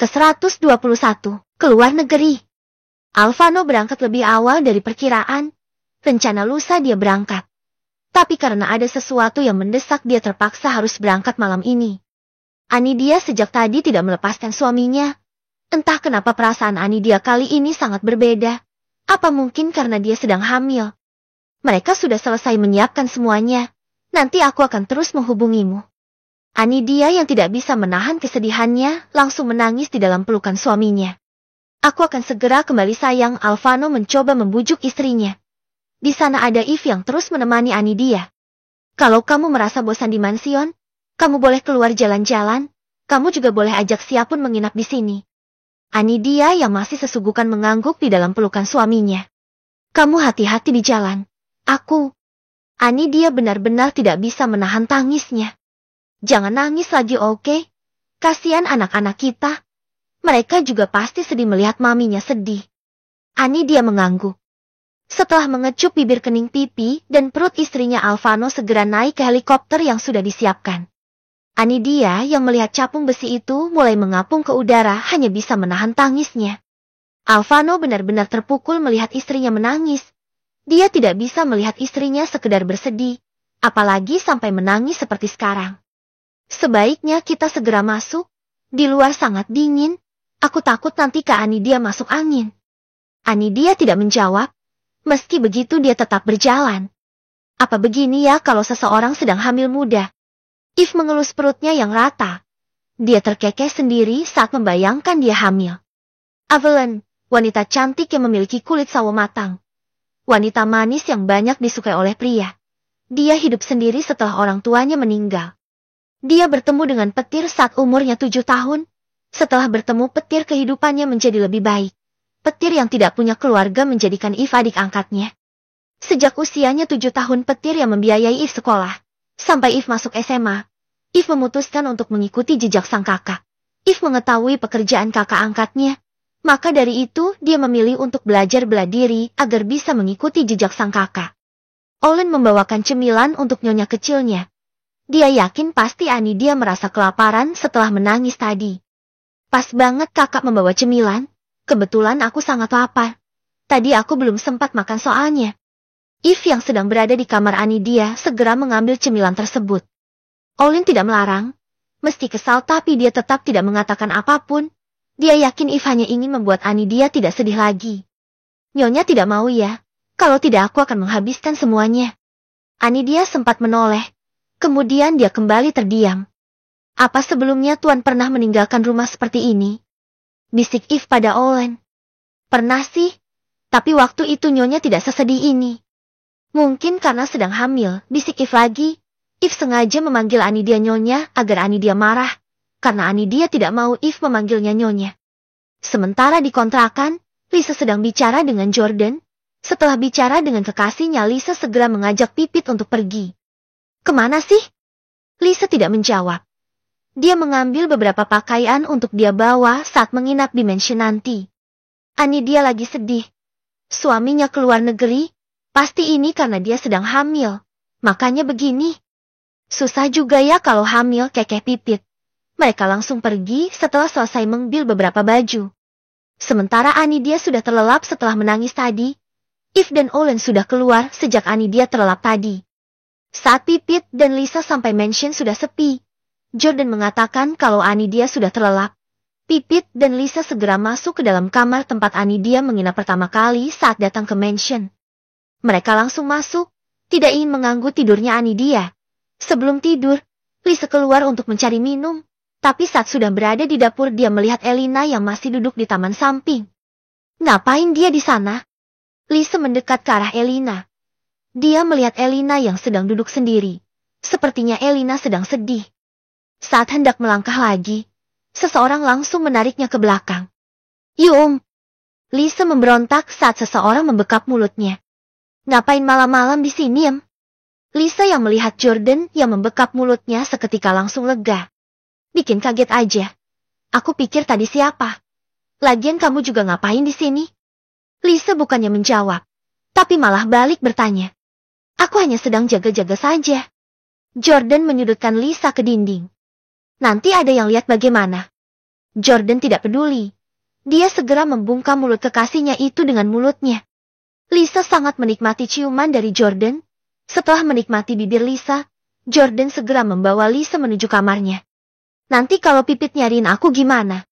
Ke-121, keluar negeri. Alvano berangkat lebih awal dari perkiraan. Rencana lusa dia berangkat. Tapi karena ada sesuatu yang mendesak dia terpaksa harus berangkat malam ini. Anidia sejak tadi tidak melepaskan suaminya. Entah kenapa perasaan Anidia kali ini sangat berbeda. Apa mungkin karena dia sedang hamil? Mereka sudah selesai menyiapkan semuanya. Nanti aku akan terus menghubungimu. Anidia yang tidak bisa menahan kesedihannya langsung menangis di dalam pelukan suaminya. Aku akan segera kembali sayang. Alvano mencoba membujuk istrinya. Di sana ada Eve yang terus menemani Anidia. Kalau kamu merasa bosan di mansion, kamu boleh keluar jalan-jalan. Kamu juga boleh ajak siapapun menginap di sini. Anidia yang masih sesugukan mengangguk di dalam pelukan suaminya. Kamu hati-hati di jalan. Anidia benar-benar tidak bisa menahan tangisnya. Jangan nangis lagi, oke? Kasihan anak-anak kita. Mereka juga pasti sedih melihat maminya sedih. Anidia mengangguk. Setelah mengecup bibir kening pipi dan perut istrinya, Alvano segera naik ke helikopter yang sudah disiapkan. Anidia yang melihat capung besi itu mulai mengapung ke udara hanya bisa menahan tangisnya. Alvano benar-benar terpukul melihat istrinya menangis. Dia tidak bisa melihat istrinya sekedar bersedih, apalagi sampai menangis seperti sekarang. Sebaiknya kita segera masuk. Di luar sangat dingin. Aku takut nanti Kak Anidia masuk angin. Anidia tidak menjawab. Meski begitu dia tetap berjalan. Apa begini ya kalau seseorang sedang hamil muda? Eve mengelus perutnya yang rata. Dia terkekeh sendiri saat membayangkan dia hamil. Evelyn, wanita cantik yang memiliki kulit sawo matang. Wanita manis yang banyak disukai oleh pria. Dia hidup sendiri setelah orang tuanya meninggal. Dia bertemu dengan petir saat umurnya 7 tahun. Setelah bertemu petir, kehidupannya menjadi lebih baik. Petir yang tidak punya keluarga menjadikan Eve adik angkatnya. Sejak usianya 7 tahun, petir yang membiayai Eve sekolah. Sampai Eve masuk SMA, Eve memutuskan untuk mengikuti jejak sang kakak. Eve mengetahui pekerjaan kakak angkatnya. Maka dari itu, dia memilih untuk belajar bela diri agar bisa mengikuti jejak sang kakak. Olin membawakan cemilan untuk nyonya kecilnya. Dia yakin pasti Anidia merasa kelaparan setelah menangis tadi. Pas banget kakak membawa cemilan. Kebetulan aku sangat lapar. Tadi aku belum sempat makan soalnya. Eve yang sedang berada di kamar Anidia segera mengambil cemilan tersebut. Olin tidak melarang. Meski kesal tapi dia tetap tidak mengatakan apapun. Dia yakin Eve hanya ingin membuat Anidia tidak sedih lagi. Nyonya tidak mau ya? Kalau tidak aku akan menghabiskan semuanya. Anidia sempat menoleh. Kemudian dia kembali terdiam. Apa sebelumnya Tuan pernah meninggalkan rumah seperti ini? Bisik Eve pada Olin. Pernah sih, tapi waktu itu nyonya tidak sesedih ini. Mungkin karena sedang hamil, bisik Eve lagi. Eve sengaja memanggil Anidia nyonya agar Anidia marah, karena Anidia tidak mau Eve memanggilnya nyonya. Sementara di kontrakan, Lisa sedang bicara dengan Jordan. Setelah bicara dengan kekasihnya, Lisa segera mengajak Pipit untuk pergi. Kemana sih? Lisa tidak menjawab. Dia mengambil beberapa pakaian untuk dia bawa saat menginap di mansion nanti. Anidia lagi sedih. Suaminya keluar negeri. Pasti ini karena dia sedang hamil. Makanya begini. Susah juga ya kalau hamil, kekeh Pipit. Mereka langsung pergi setelah selesai mengambil beberapa baju. Sementara Anidia sudah terlelap setelah menangis tadi. Eve dan Olin sudah keluar sejak Anidia terlelap tadi. Saat Pipit dan Lisa sampai mansion sudah sepi. Jordan mengatakan kalau Anidia sudah terlelap. Pipit dan Lisa segera masuk ke dalam kamar tempat Anidia menginap pertama kali saat datang ke mansion. Mereka langsung masuk, tidak ingin mengganggu tidurnya Anidia. Sebelum tidur, Lisa keluar untuk mencari minum. Tapi saat sudah berada di dapur dia melihat Elina yang masih duduk di taman samping. Ngapain dia di sana? Lisa mendekat ke arah Elina. Dia melihat Elina yang sedang duduk sendiri. Sepertinya Elina sedang sedih. Saat hendak melangkah lagi, seseorang langsung menariknya ke belakang. Yum! Lisa memberontak saat seseorang membekap mulutnya. Ngapain malam-malam di sini, Em? Lisa yang melihat Jordan yang membekap mulutnya seketika langsung lega. Bikin kaget aja. Aku pikir tadi siapa? Lagian kamu juga ngapain di sini? Lisa bukannya menjawab, tapi malah balik bertanya. Aku hanya sedang jaga-jaga saja. Jordan menyudutkan Lisa ke dinding. Nanti ada yang lihat bagaimana? Jordan tidak peduli. Dia segera membungkam mulut kekasihnya itu dengan mulutnya. Lisa sangat menikmati ciuman dari Jordan. Setelah menikmati bibir Lisa, Jordan segera membawa Lisa menuju kamarnya. Nanti kalau Pipit nyariin aku gimana?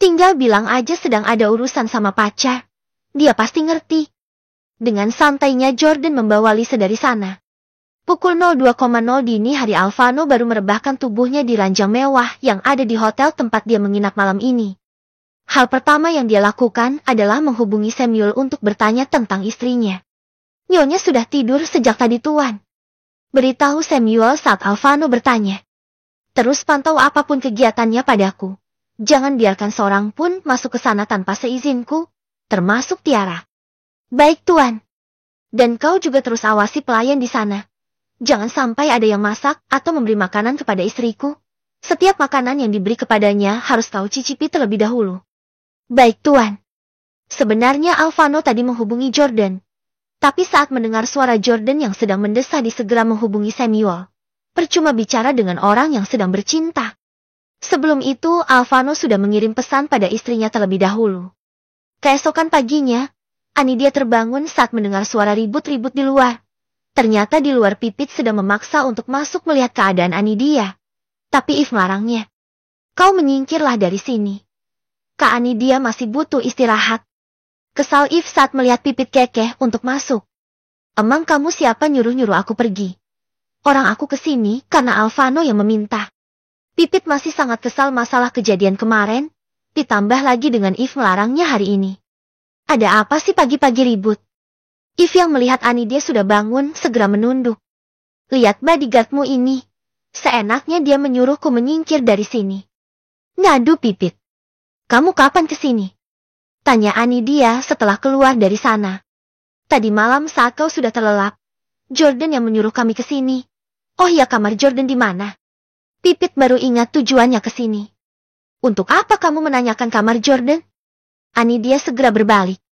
Tinggal bilang aja sedang ada urusan sama pacar. Dia pasti ngerti. Dengan santainya Jordan membawa Lisa dari sana. Pukul 02.00 dini hari Alvano baru merebahkan tubuhnya di ranjang mewah yang ada di hotel tempat dia menginap malam ini. Hal pertama yang dia lakukan adalah menghubungi Samuel untuk bertanya tentang istrinya. Nyonya sudah tidur sejak tadi tuan. Beritahu Samuel saat Alvano bertanya. Terus pantau apapun kegiatannya padaku. Jangan biarkan seorang pun masuk ke sana tanpa seizinku, termasuk Tiara. Baik tuan. Dan kau juga terus awasi pelayan di sana. Jangan sampai ada yang masak atau memberi makanan kepada istriku. Setiap makanan yang diberi kepadanya harus kau cicipi terlebih dahulu. Baik tuan. Sebenarnya Alvano tadi menghubungi Jordan. Tapi saat mendengar suara Jordan yang sedang mendesah segera menghubungi Samuel. Percuma bicara dengan orang yang sedang bercinta. Sebelum itu Alvano sudah mengirim pesan pada istrinya terlebih dahulu. Keesokan paginya, Anidia terbangun saat mendengar suara ribut-ribut di luar. Ternyata di luar Pipit sedang memaksa untuk masuk melihat keadaan Anidia. Tapi If melarangnya. Kau menyingkirlah dari sini. Kak Anidia masih butuh istirahat. Kesal If saat melihat Pipit kekeh untuk masuk. Emang kamu siapa nyuruh-nyuruh aku pergi? Orang aku kesini karena Alvano yang meminta. Pipit masih sangat kesal masalah kejadian kemarin. Ditambah lagi dengan If melarangnya hari ini. Ada apa sih pagi-pagi ribut? If yang melihat Anidia sudah bangun segera menunduk. Lihat bodyguardmu ini. Seenaknya dia menyuruhku menyingkir dari sini. Ngadu Pipit. Kamu kapan kesini? Tanya Anidia setelah keluar dari sana. Tadi malam saat kau sudah terlelap. Jordan yang menyuruh kami kesini. Oh ya, kamar Jordan di mana? Pipit baru ingat tujuannya kesini. Untuk apa kamu menanyakan kamar Jordan? Anidia segera berbalik.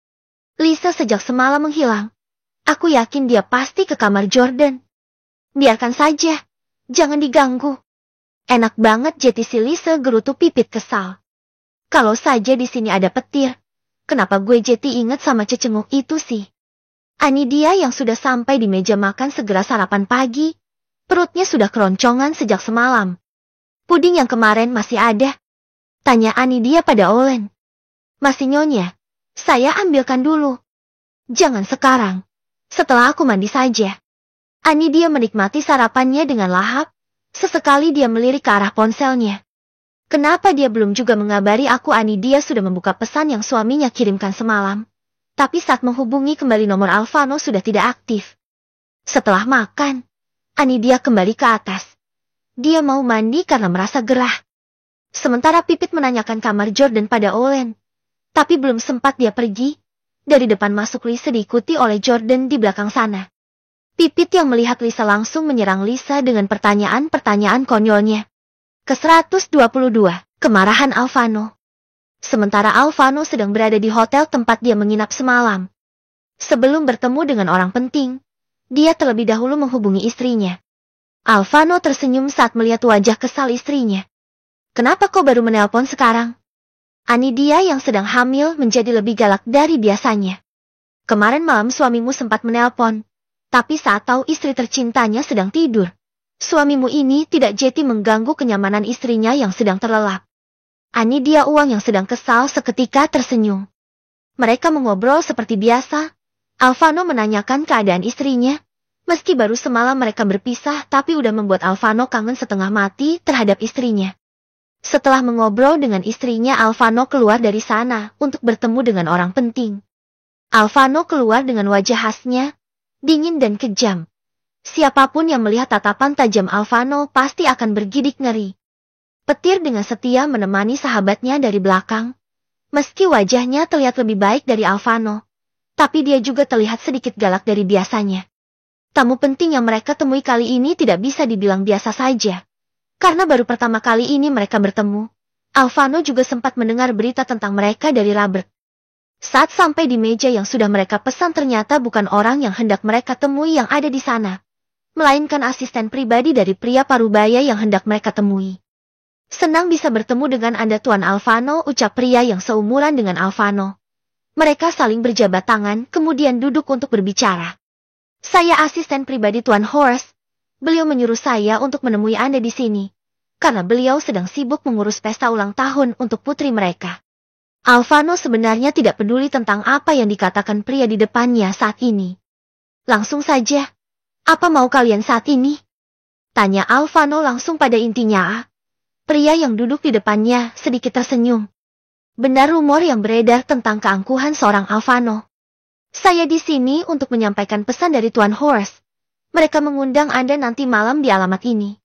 Lisa sejak semalam menghilang. Aku yakin dia pasti ke kamar Jordan. Biarkan saja. Jangan diganggu. Enak banget jeti si Lisa, gerutu Pipit kesal. Kalau saja di sini ada petir. Kenapa gue jeti inget sama cecenguk itu sih? Anidia yang sudah sampai di meja makan segera sarapan pagi. Perutnya sudah keroncongan sejak semalam. Puding yang kemarin masih ada? Tanya Anidia pada Olen. Masih nyonya. Saya ambilkan dulu. Jangan sekarang. Setelah aku mandi saja. Anidia menikmati sarapannya dengan lahap. Sesekali dia melirik ke arah ponselnya. Kenapa dia belum juga mengabari aku? Anidia sudah membuka pesan yang suaminya kirimkan semalam. Tapi saat menghubungi kembali nomor Alvano sudah tidak aktif. Setelah makan, Anidia kembali ke atas. Dia mau mandi karena merasa gerah. Sementara Pipit menanyakan kamar Jordan pada Olen. Tapi belum sempat dia pergi. Dari depan masuk Lisa diikuti oleh Jordan di belakang sana. Pipit yang melihat Lisa langsung menyerang Lisa dengan pertanyaan-pertanyaan konyolnya. Ke-122, kemarahan Alvano. Sementara Alvano sedang berada di hotel tempat dia menginap semalam. Sebelum bertemu dengan orang penting, dia terlebih dahulu menghubungi istrinya. Alvano tersenyum saat melihat wajah kesal istrinya. Kenapa kau baru menelpon sekarang? Anidia yang sedang hamil menjadi lebih galak dari biasanya. Kemarin malam suamimu sempat menelpon. Tapi saat tahu istri tercintanya sedang tidur. Suamimu ini tidak jeti mengganggu kenyamanan istrinya yang sedang terlelap. Anidia uang yang sedang kesal seketika tersenyum. Mereka mengobrol seperti biasa. Alvano menanyakan keadaan istrinya. Meski baru semalam mereka berpisah tapi udah membuat Alvano kangen setengah mati terhadap istrinya. Setelah mengobrol dengan istrinya, Alvano keluar dari sana untuk bertemu dengan orang penting. Alvano keluar dengan wajah khasnya, dingin dan kejam. Siapapun yang melihat tatapan tajam Alvano pasti akan bergidik ngeri. Petir dengan setia menemani sahabatnya dari belakang. Meski wajahnya terlihat lebih baik dari Alvano, tapi dia juga terlihat sedikit galak dari biasanya. Tamu penting yang mereka temui kali ini tidak bisa dibilang biasa saja. Karena baru pertama kali ini mereka bertemu, Alvano juga sempat mendengar berita tentang mereka dari Robert. Saat sampai di meja yang sudah mereka pesan ternyata bukan orang yang hendak mereka temui yang ada di sana, melainkan asisten pribadi dari pria parubaya yang hendak mereka temui. Senang bisa bertemu dengan Anda Tuan Alvano, ucap pria yang seumuran dengan Alvano. Mereka saling berjabat tangan, kemudian duduk untuk berbicara. Saya asisten pribadi Tuan Horace. Beliau menyuruh saya untuk menemui Anda di sini, karena beliau sedang sibuk mengurus pesta ulang tahun untuk putri mereka. Alvano sebenarnya tidak peduli tentang apa yang dikatakan pria di depannya saat ini. Langsung saja, apa mau kalian saat ini? Tanya Alvano langsung pada intinya. Pria yang duduk di depannya sedikit tersenyum. Benar rumor yang beredar tentang keangkuhan seorang Alvano. Saya di sini untuk menyampaikan pesan dari Tuan Horace. Mereka mengundang Anda nanti malam di alamat ini.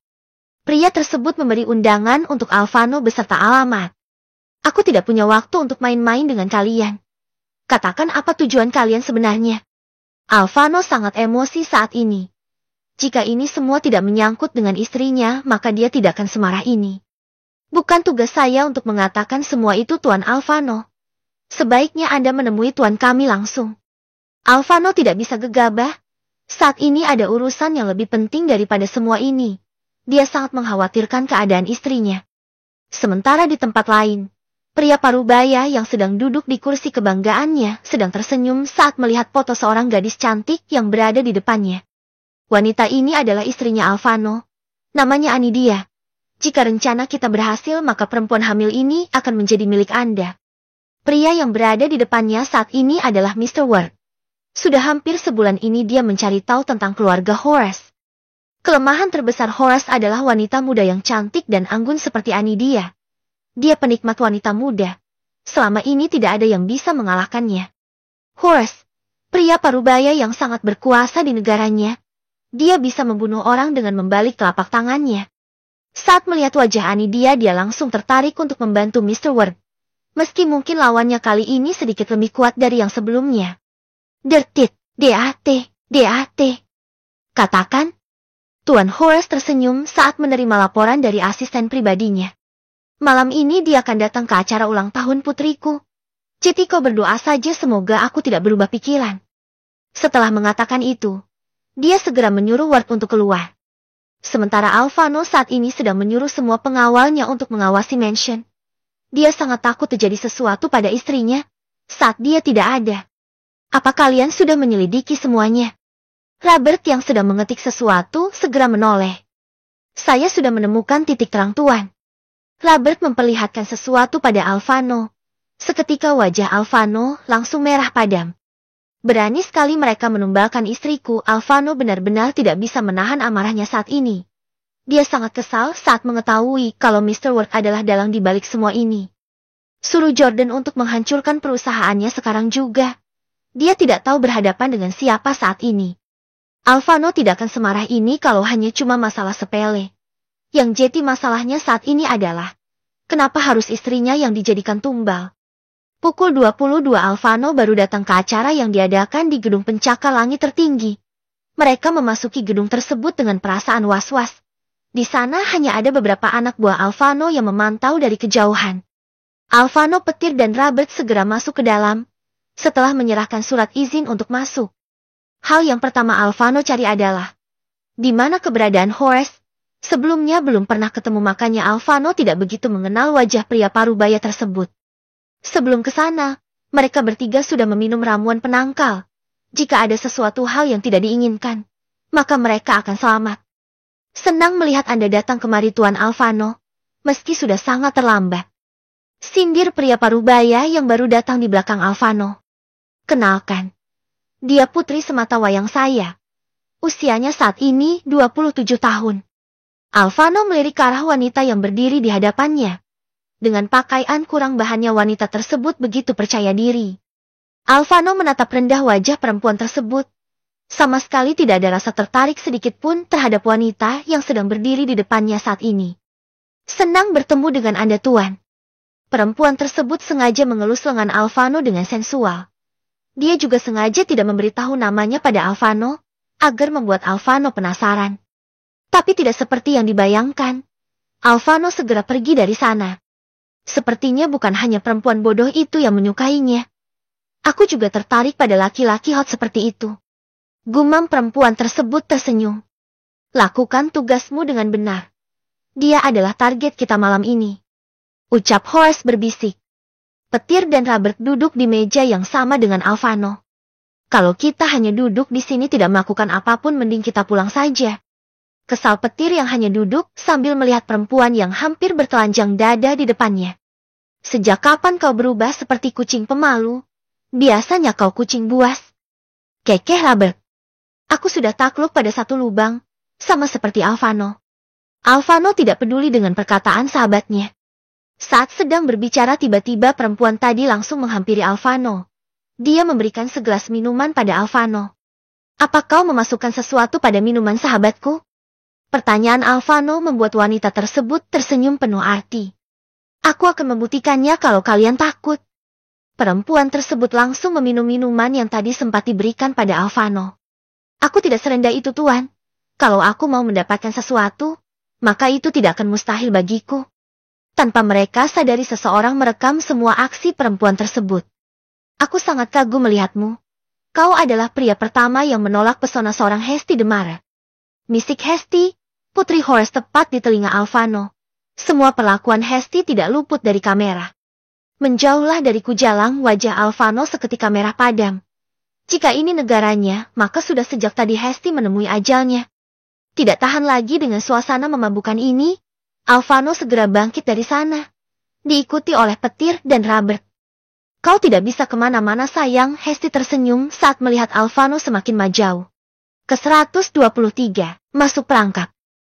Pria tersebut memberi undangan untuk Alvano beserta alamat. Aku tidak punya waktu untuk main-main dengan kalian. Katakan apa tujuan kalian sebenarnya. Alvano sangat emosi saat ini. Jika ini semua tidak menyangkut dengan istrinya, maka dia tidak akan semarah ini. Bukan tugas saya untuk mengatakan semua itu Tuan Alvano. Sebaiknya Anda menemui Tuan kami langsung. Alvano tidak bisa gegabah. Saat ini ada urusan yang lebih penting daripada semua ini. Dia sangat mengkhawatirkan keadaan istrinya. Sementara di tempat lain, pria parubaya yang sedang duduk di kursi kebanggaannya sedang tersenyum saat melihat foto seorang gadis cantik yang berada di depannya. Wanita ini adalah istrinya Alvano. Namanya Anidia. Jika rencana kita berhasil, maka perempuan hamil ini akan menjadi milik Anda. Pria yang berada di depannya saat ini adalah Mr. Ward. Sudah hampir sebulan ini dia mencari tahu tentang keluarga Horace. Kelemahan terbesar Horace adalah wanita muda yang cantik dan anggun seperti Anidia. Dia penikmat wanita muda. Selama ini tidak ada yang bisa mengalahkannya. Horace, pria parubaya yang sangat berkuasa di negaranya. Dia bisa membunuh orang dengan membalik telapak tangannya. Saat melihat wajah Anidia, dia langsung tertarik untuk membantu Mr. Ward. Meski mungkin lawannya kali ini sedikit lebih kuat dari yang sebelumnya. Dertit, DAT. Katakan. Tuan Horace tersenyum saat menerima laporan dari asisten pribadinya. Malam ini dia akan datang ke acara ulang tahun putriku. Jadi kau berdoa saja semoga aku tidak berubah pikiran. Setelah mengatakan itu, dia segera menyuruh Ward untuk keluar. Sementara Alvano saat ini sedang menyuruh semua pengawalnya untuk mengawasi mansion. Dia sangat takut terjadi sesuatu pada istrinya saat dia tidak ada. Apa kalian sudah menyelidiki semuanya? Robert yang sedang mengetik sesuatu segera menoleh. Saya sudah menemukan titik terang Tuan. Robert memperlihatkan sesuatu pada Alvano. Seketika wajah Alvano langsung merah padam. Berani sekali mereka menumbalkan istriku. Alvano benar-benar tidak bisa menahan amarahnya saat ini. Dia sangat kesal saat mengetahui kalau Mr. Ward adalah dalang di balik semua ini. Suruh Jordan untuk menghancurkan perusahaannya sekarang juga. Dia tidak tahu berhadapan dengan siapa saat ini. Alvano tidak akan semarah ini kalau hanya cuma masalah sepele. Yang jadi masalahnya saat ini adalah, kenapa harus istrinya yang dijadikan tumbal? Pukul 22 Alvano baru datang ke acara yang diadakan di gedung pencakar langit tertinggi. Mereka memasuki gedung tersebut dengan perasaan was-was. Di sana hanya ada beberapa anak buah Alvano yang memantau dari kejauhan. Alvano, Petir, dan Robert segera masuk ke dalam. Setelah menyerahkan surat izin untuk masuk, hal yang pertama Alvano cari adalah, di mana keberadaan Horace? Sebelumnya belum pernah ketemu, makanya Alvano tidak begitu mengenal wajah pria parubaya tersebut. Sebelum ke sana, mereka bertiga sudah meminum ramuan penangkal. Jika ada sesuatu hal yang tidak diinginkan, maka mereka akan selamat. Senang melihat Anda datang kemari Tuan Alvano, meski sudah sangat terlambat. Sindir pria parubaya yang baru datang di belakang Alvano. Kenalkan, dia putri semata wayang saya. Usianya saat ini 27 tahun. Alvano melirik ke arah wanita yang berdiri di hadapannya. Dengan pakaian kurang bahannya, wanita tersebut begitu percaya diri. Alvano menatap rendah wajah perempuan tersebut. Sama sekali tidak ada rasa tertarik sedikit pun terhadap wanita yang sedang berdiri di depannya saat ini. Senang bertemu dengan Anda Tuan. Perempuan tersebut sengaja mengelus lengan Alvano dengan sensual. Dia juga sengaja tidak memberitahu namanya pada Alvano, agar membuat Alvano penasaran. Tapi tidak seperti yang dibayangkan. Alvano segera pergi dari sana. Sepertinya bukan hanya perempuan bodoh itu yang menyukainya. Aku juga tertarik pada laki-laki hot seperti itu. Gumam perempuan tersebut tersenyum. Lakukan tugasmu dengan benar. Dia adalah target kita malam ini. Ucap Horace berbisik. Petir dan Robert duduk di meja yang sama dengan Alvano. Kalau kita hanya duduk di sini tidak melakukan apapun, mending kita pulang saja. Kesal Petir yang hanya duduk sambil melihat perempuan yang hampir bertelanjang dada di depannya. Sejak kapan kau berubah seperti kucing pemalu? Biasanya kau kucing buas. Kekeh Robert. Aku sudah takluk pada satu lubang, sama seperti Alvano. Alvano tidak peduli dengan perkataan sahabatnya. Saat sedang berbicara tiba-tiba perempuan tadi langsung menghampiri Alvano. Dia memberikan segelas minuman pada Alvano. Apa kau memasukkan sesuatu pada minuman sahabatku? Pertanyaan Alvano membuat wanita tersebut tersenyum penuh arti. Aku akan membuktikannya kalau kalian takut. Perempuan tersebut langsung meminum minuman yang tadi sempat diberikan pada Alvano. Aku tidak serendah itu, Tuan. Kalau aku mau mendapatkan sesuatu, maka itu tidak akan mustahil bagiku. Tanpa mereka sadari seseorang merekam semua aksi perempuan tersebut. Aku sangat kagum melihatmu. Kau adalah pria pertama yang menolak pesona seorang Hesti Demara. Misik Hesti, putri Horace tepat di telinga Alvano. Semua perlakuan Hesti tidak luput dari kamera. Menjauhlah dari Kujalang, wajah Alvano seketika merah padam. Jika ini negaranya, maka sudah sejak tadi Hesti menemui ajalnya. Tidak tahan lagi dengan suasana memabukkan ini, Alvano segera bangkit dari sana. Diikuti oleh Petir dan Robert. Kau tidak bisa kemana-mana sayang, Hesti tersenyum saat melihat Alvano semakin majau. Ke-123, masuk perangkap.